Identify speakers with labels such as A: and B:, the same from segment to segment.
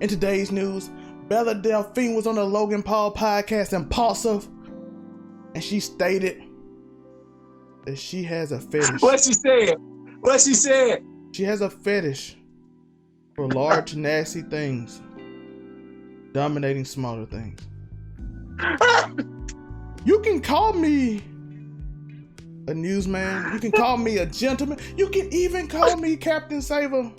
A: In today's news, Bella Delphine was on the Logan Paul podcast Impulsive, and she stated that she has a fetish.
B: What she said? What she said?
A: She has a fetish for large, nasty things, dominating smaller things. You can call me a newsman. You can call me a gentleman. You can even call me Captain Saver.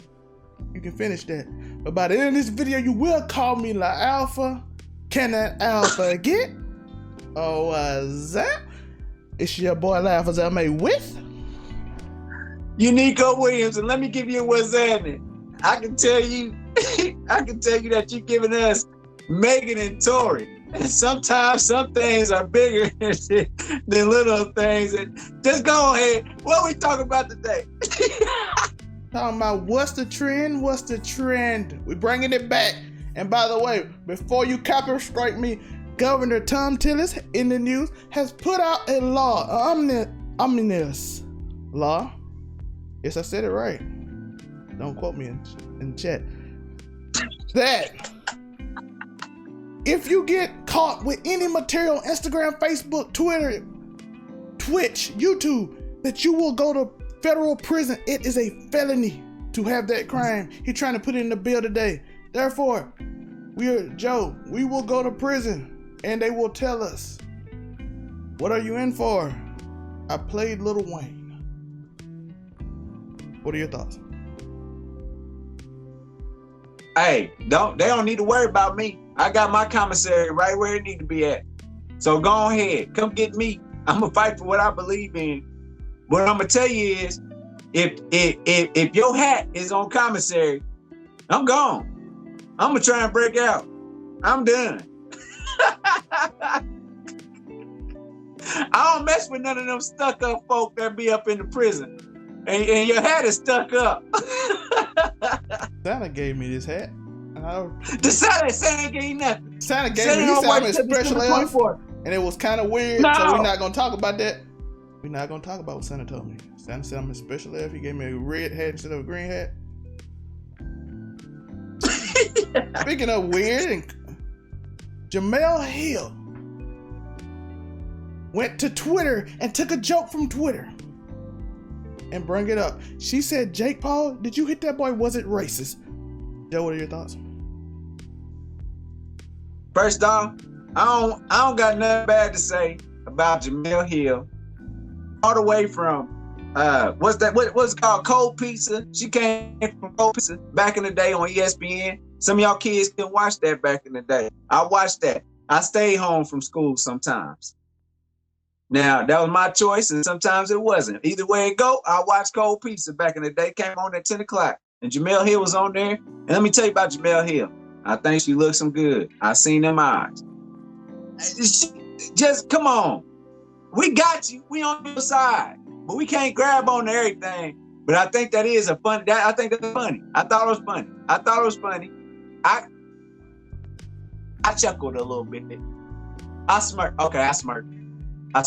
A: You can finish that. But by the end of this video, you will call me La Alpha. Can that Alpha get? Oh, what's that? It's your boy La Alpha Zame with
B: Unico Williams, and let me give you what's happening. I can tell you that you're giving us Megan and Tori. And sometimes some things are bigger than little things. And just go ahead. What we talking about today?
A: Talking about what's the trend? What's the trend? We're bringing it back. And by the way, before you copy strike me, Governor Thom Tillis in the news has put out a law, ominous law. Yes, I said it right. Don't quote me in chat. That if you get caught with any material on Instagram, Facebook, Twitter, Twitch, YouTube, that you will go to federal prison. It is a felony to have that crime. He's trying to put it in the bill today. Therefore, we will go to prison and they will tell us, what are you in for? I played Lil Wayne. What are your thoughts?
B: Hey, they don't need to worry about me. I got my commissary right where it need to be at. So go ahead, come get me. I'm gonna fight for what I believe in. What I'm gonna tell you is, if your hat is on commissary, I'm gone. I'm gonna try and break out. I'm done. I don't mess with none of them stuck up folk that be up in the prison. And your hat is stuck up.
A: Santa gave me this hat.
B: The Santa gave you nothing.
A: Santa gave me this special elf, and it was kind of weird. No. So we're not gonna talk about that. We're not gonna talk about what Santa told me. Santa said I'm a special elf. He gave me a red hat instead of a green hat. Speaking of weird, Jemele Hill went to Twitter and took a joke from Twitter and bring it up. She said, Jake Paul, did you hit that boy? Was it racist? Joe, what are your thoughts?
B: First off, I don't got nothing bad to say about Jemele Hill. All the way from what's it called? Cold Pizza. She came from Cold Pizza back in the day on ESPN. Some of y'all kids couldn't watch that back in the day. I watched that. I stayed home from school sometimes. Now, that was my choice, and sometimes it wasn't. Either way it go, I watched Cold Pizza back in the day. Came on at 10 o'clock, and Jemele Hill was on there. And let me tell you about Jemele Hill. I think she looks some good. I seen them eyes. Just come on. We got you. We on your side. But we can't grab on to everything. But I think that is I think that's funny. I thought it was funny. I chuckled a little bit. I smirked. Okay, I smirked. I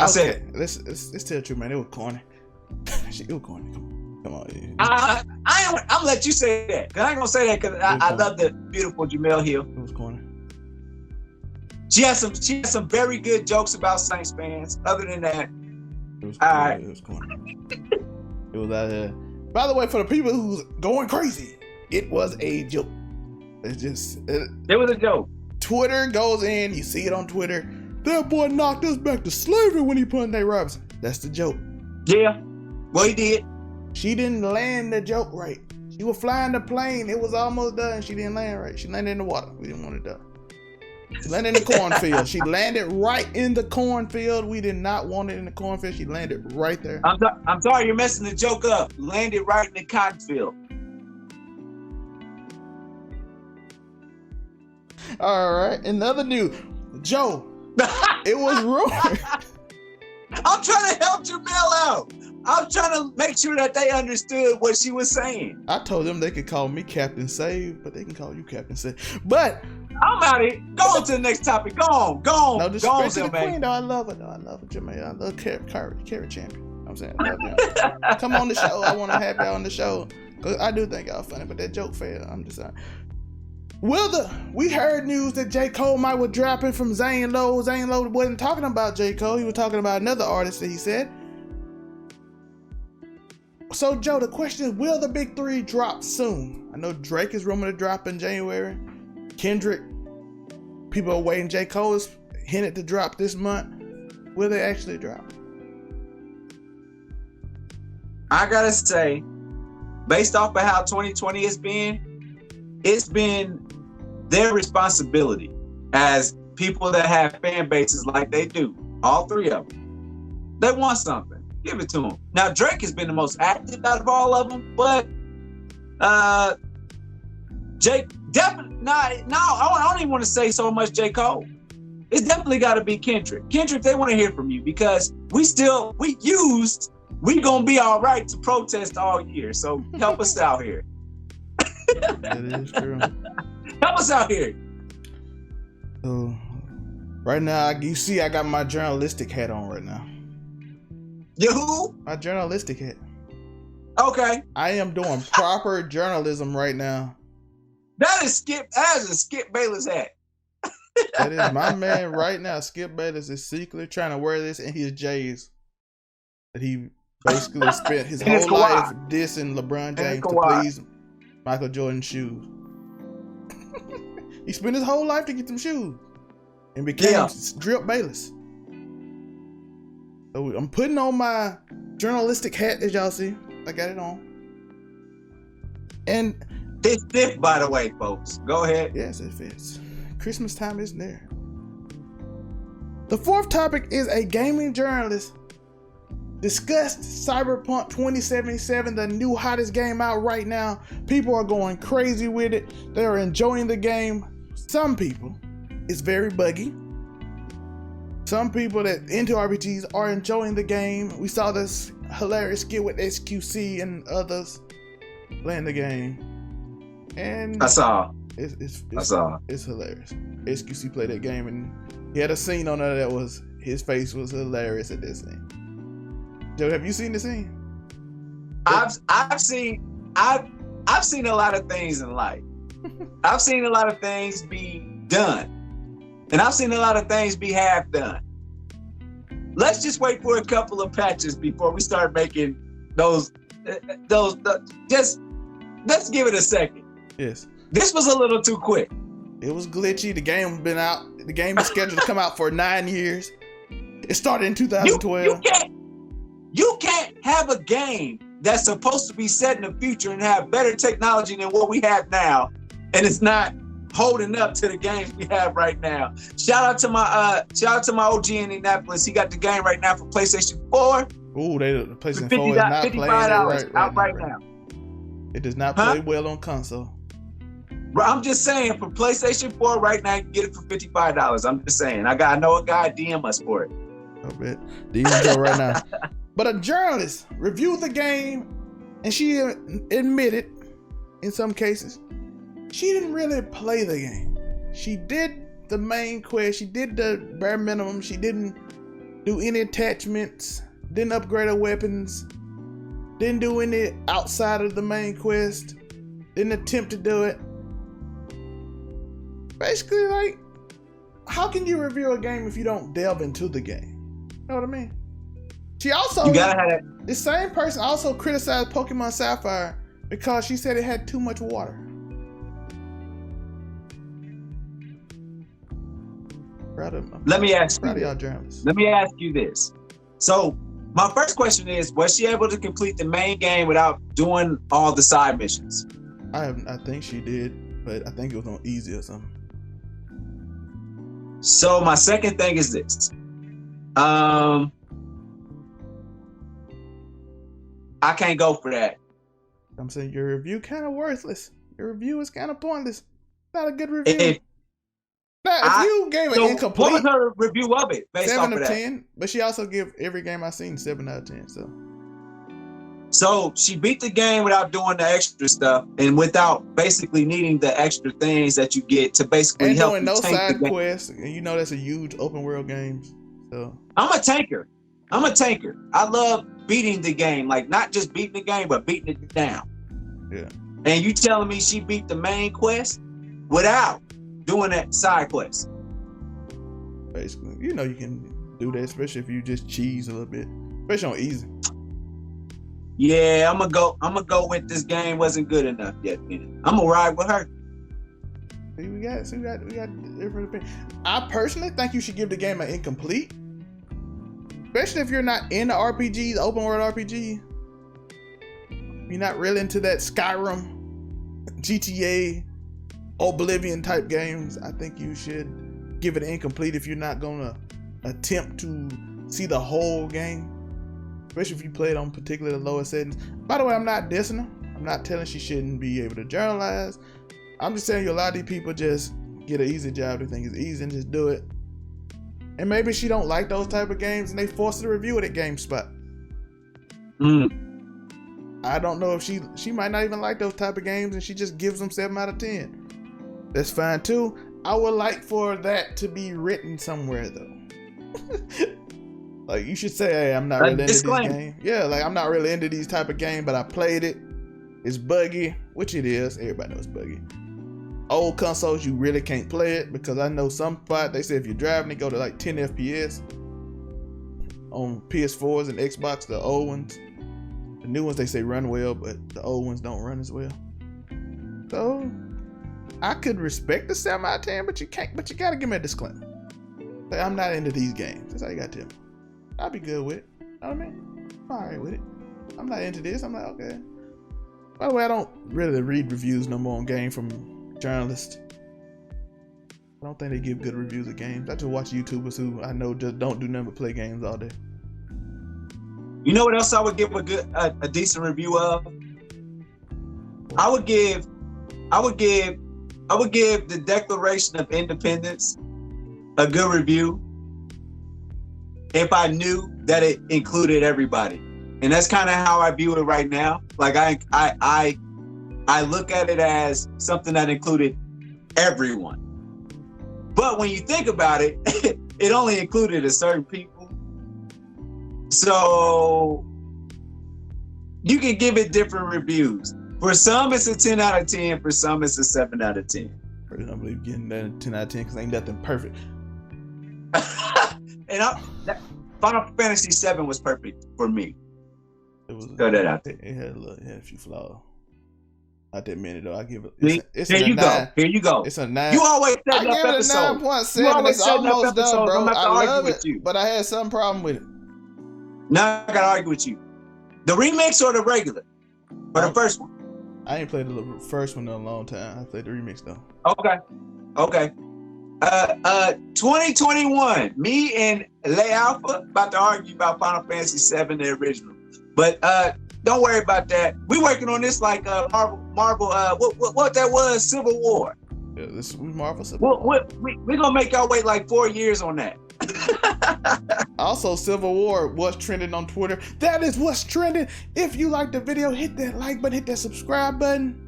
B: said,
A: let's tell the truth, man. It was corny. It was corny. Come on. Yeah.
B: I'm gonna let you say that. I ain't gonna say that because I love the beautiful Jemele Hill.
A: It was corny.
B: She has some very good jokes about Saints fans. Other than that,
A: it was corny. Right. It was corny. It was out here. By the way, for the people who's going crazy, it was a joke. It
B: was a joke.
A: Twitter goes in, you see it on Twitter. That boy knocked us back to slavery when he put Nate Robinson. That's the joke.
B: Yeah. Well, he did.
A: She didn't land the joke right. She was flying the plane. It was almost done. She didn't land right. She landed in the water. We didn't want it done. She landed in the cornfield. She landed right in the cornfield. We did not want it in the cornfield. She landed right there.
B: I'm sorry, you're messing the joke up. Landed right in the cotton field.
A: All right, another news. Joe, it was rumored.
B: I'm trying to help Jemele out. I'm trying to make sure that they understood what she was saying.
A: I told them they could call me Captain Save, but they can call you Captain Save. But
B: I'm out of here. Go on to the next topic. Go on.
A: No disrespect to the queen, though. I love her, Jemele. I love Carrot Champion. I'm saying, I love them. Come on the show. I want to have you on the show. I do think y'all funny, but that joke failed. I'm just saying. We heard news that J. Cole might was dropping from Zane Lowe. Zane Lowe wasn't talking about J. Cole. He was talking about another artist that he said. So, Joe, the question is, will the big three drop soon? I know Drake is rumored to drop in January. Kendrick, people are waiting. J. Cole is hinted to drop this month. Will they actually drop?
B: I gotta say, based off of how 2020 has been, it's been their responsibility as people that have fan bases like they do, all three of them. They want something. Give it to them. Now, Drake has been the most active out of all of them, but Jake definitely I don't even want to say so much J. Cole. It's definitely got to be Kendrick. Kendrick, they want to hear from you because we gonna be all right to protest all year. So help us out here.
A: That is true.
B: Help us out here.
A: So right now, you see, I got my journalistic hat on right now.
B: You who?
A: My journalistic hat.
B: Okay.
A: I am doing proper journalism right now.
B: That is a Skip Bayless hat.
A: That is my man right now. Skip Bayless is secretly trying to wear this in his J's. That he basically spent his whole life dissing LeBron James to please Michael Jordan's shoes. He spent his whole life to get them shoes and became Drip Bayless. So I'm putting on my journalistic hat, as y'all see. I got it on. And
B: it's stiff, by the way, folks. Go ahead.
A: Yes, it fits. Christmas time is near. The fourth topic is a gaming journalist discussed Cyberpunk 2077, the new hottest game out right now. People are going crazy with it. They are enjoying the game. Some people, it's very buggy. Some people that into RPGs are enjoying the game. We saw this hilarious skit with SQC and others playing the game. And
B: I saw.
A: It's hilarious. SQC played that game and he had a scene on there that was, his face was hilarious at that scene. Joe, have you seen the scene?
B: I've seen a lot of things in life. I've seen a lot of things be done. And I've seen a lot of things be half done. Let's just wait for a couple of patches before we start making those just let's give it a second.
A: Yes.
B: This was a little too quick.
A: It was glitchy. The game been out. The game is scheduled to come out for 9 years. It started in 2012.
B: You can't have a game that's supposed to be set in the future and have better technology than what we have now, and it's not holding up to the games we have right now. Shout out to my OG in Indianapolis. He got the game right now for PlayStation 4.
A: Ooh, the PlayStation 4 is not playing
B: right now.
A: It does not play well on console.
B: I'm just saying, for PlayStation 4 right now, you can get it for $55. I'm just saying. I know a guy DM us for it.
A: I bet. DM right now. But a journalist reviewed the game, and she admitted, in some cases, she didn't really play the game. She did the main quest. She did the bare minimum. She didn't do any attachments, didn't upgrade her weapons, didn't do any outside of the main quest, didn't attempt to do it. Basically, like, how can you review a game if you don't delve into the game? You know what I mean? She also, the same person also criticized Pokemon Sapphire because she said it had too much water.
B: Let me ask you this. So my first question is, was she able to complete the main game without doing all the side missions?
A: I think she did, but I think it was on easy or something.
B: So my second thing is this. I can't go for that.
A: I'm saying your review kind of worthless. Your review is kind of pointless. Not a good review. If you gave it incomplete,
B: what was her review of it?
A: 7 out of 10. But she also give every game I've seen 7 out of 10.
B: So she beat the game without doing the extra stuff and without basically needing the extra things that you get to basically help you tank the game. And doing no side quests. And you know that's a huge open world game. So I'm a tanker. I love beating the game, like not just beating the game, but beating it down.
A: Yeah.
B: And you telling me she beat the main quest without doing that side quest?
A: Basically, you know you can do that, especially if you just cheese a little bit, especially on easy.
B: Yeah, I'm gonna go with this game wasn't good enough yet. Man. I'm gonna ride with her.
A: See, we got different opinions. I personally think you should give the game an incomplete, especially if you're not in the RPG, the open world RPG. You're not really into that Skyrim, GTA, Oblivion type games. I think you should give it an incomplete if you're not gonna attempt to see the whole game, especially if you play it on particularly the lower settings. By the way, I'm not dissing her. I'm not telling she shouldn't be able to journalize. I'm just telling you a lot of these people just get an easy job. They think it's easy and just do it. And maybe she don't like those type of games and they force her to review it at GameSpot. I don't know if she might not even like those type of games and she just gives them 7 out of 10. That's fine too. I would like for that to be written somewhere though. Like you should say, hey, I'm not really into this game. Yeah, like I'm not really into these type of games, but I played it. It's buggy, which it is. Everybody knows it's buggy. Old consoles, you really can't play it because I know some spot they say if you're driving, it go to like 10 FPS on PS4s and Xbox, the old ones. The new ones they say run well, but the old ones don't run as well. So I could respect the 7 out of 10, but you can't. But you gotta give me a disclaimer. Like I'm not into these games. That's all you got to tell me. I'll be good with it. You know what I mean? I'm alright with it. I'm not into this. I'm like, okay. By the way, I don't really read reviews no more on games from journalists. I don't think they give good reviews of games. I just watch YouTubers who I know just don't do nothing but play games all day.
B: You know what else I would give a decent review of? I would give the Declaration of Independence a good review if I knew that it included everybody. And that's kind of how I view it right now. Like I look at it as something that included everyone. But when you think about it, it only included a certain people. So you can give it different reviews. For some, it's a 10 out of 10. For some, it's a 7 out of 10.
A: I don't believe getting that 10 out of 10 because ain't nothing perfect.
B: And Final Fantasy 7 was perfect for me.
A: It was.
B: Throw that out there.
A: It had a few flaws. Not that many though. I give it.
B: Here you go.
A: It's a 9.
B: You always setting up
A: I give it a
B: episodes.
A: 9.7. It's almost done, bro. I love it, but I had some problem with it.
B: Now I gotta argue with you. The remix or the regular? Or the first one?
A: I ain't played the first one in a long time. I played the remix though.
B: Okay. 2021. Me and Lay Alpha about to argue about Final Fantasy 7, the original. But don't worry about that. We working on this like Marvel. What that was? Civil War.
A: Yeah, this is Marvel Civil War.
B: We're gonna make our wait like 4 years on that.
A: Also, Civil War was trending on Twitter. That is what's trending. If you like the video, hit that like button, hit that subscribe button.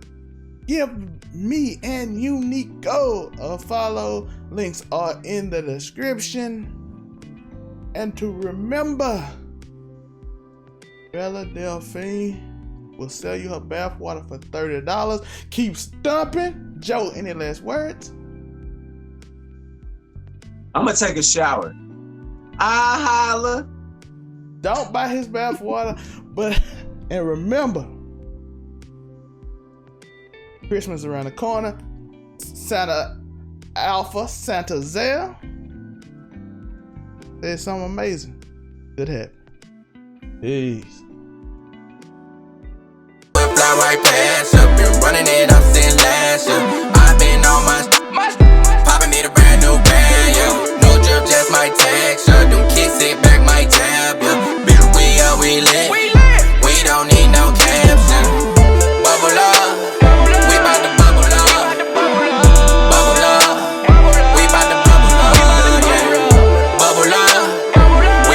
A: Give me and Unico a follow. Links are in the description. And to remember, Bella Delphine will sell you her bath water for $30. Keep stomping. Joe, any last words?
B: I'm gonna take a shower. I holla.
A: Don't buy his bath water, and remember, Christmas around the corner. Santa Alpha, Santa Zell. There's something amazing. Good happen. Peace.
C: Fly right past up, been running it up since last year.